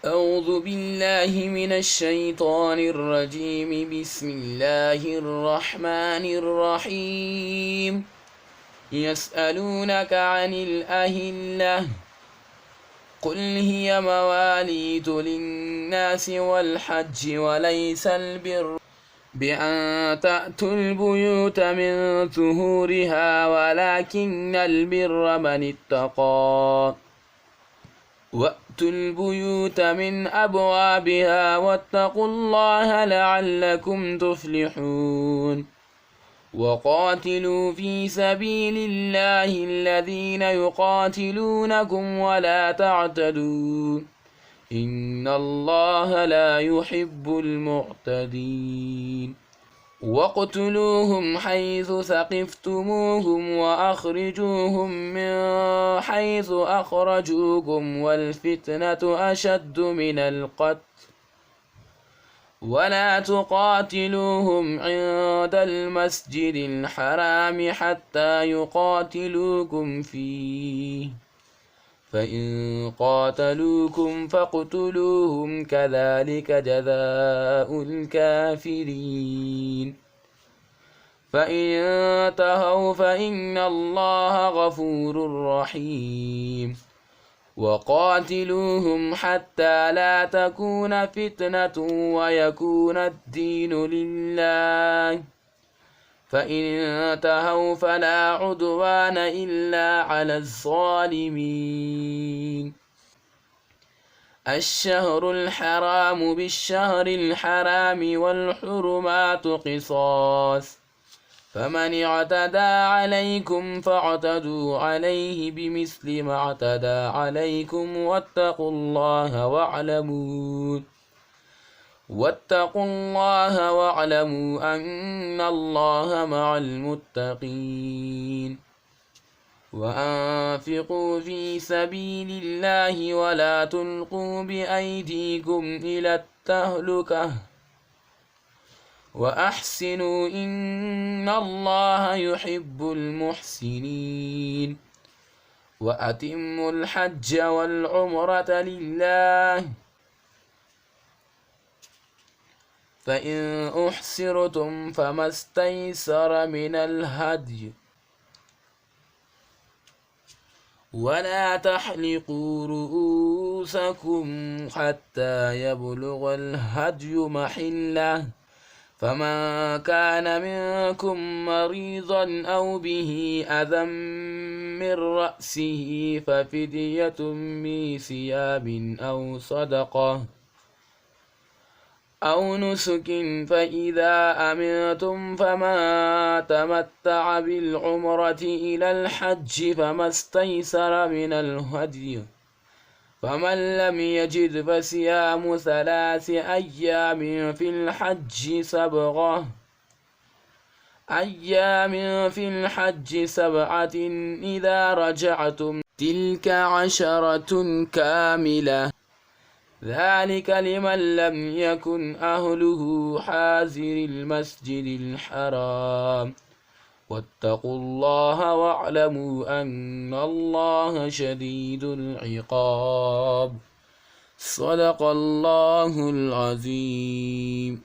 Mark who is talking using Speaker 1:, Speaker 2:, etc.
Speaker 1: أعوذ بالله من الشيطان الرجيم. بسم الله الرحمن الرحيم. يسألونك عن الأهلة، قل هي مواليد للناس والحج، وليس البر بأن تأتوا البيوت من ظهورها، ولكن البر من اتقى. وأتوا البيوت من أبوابها، واتقوا الله لعلكم تفلحون. وقاتلوا في سبيل الله الذين يقاتلونكم ولا تعتدوا، إن الله لا يحب المعتدين. واقتلوهم حيث ثقفتموهم، وأخرجوهم من حيث أخرجوكم، والفتنة أشد من القتل، ولا تقاتلوهم عند المسجد الحرام حتى يقاتلوكم فيه، فإن قاتلوكم فاقتلوهم، كذلك جزاء الكافرين. فإن انتهوا فإن الله غفور رحيم. وقاتلوهم حتى لا تكون فتنة ويكون الدين لله، فإن انتهوا فلا عدوان إلا على الظالمين. الشهر الحرام بالشهر الحرام، والحرمات قصاص، فمن اعتدى عليكم فاعتدوا عليه بمثل ما اعتدى عليكم، واتقوا الله واعلموا أن الله مع المتقين. وأنفقوا في سبيل الله ولا تلقوا بأيديكم إلى التهلكة، وأحسنوا إن الله يحب المحسنين. وأتموا الحج والعمرة لله، فإن أحصرتم فما استيسر من الهدي، ولا تحلقوا رؤوسكم حتى يبلغ الهدي محله، فمن كان منكم مريضا أو به أذى من رأسه ففدية من صيام أو صدقة أو نسك، فإذا أمنتم فمن تمتع بالعمرة إلى الحج فما استيسر من الهدي، فمن لم يجد فصيام 3 أيام في الحج 7 إذا رجعتم، تلك 10 كاملة، ذلك لمن لم يكن أهله حاضر المسجد الحرام. واتقوا الله واعلموا أن الله شديد العقاب. صدق الله العظيم.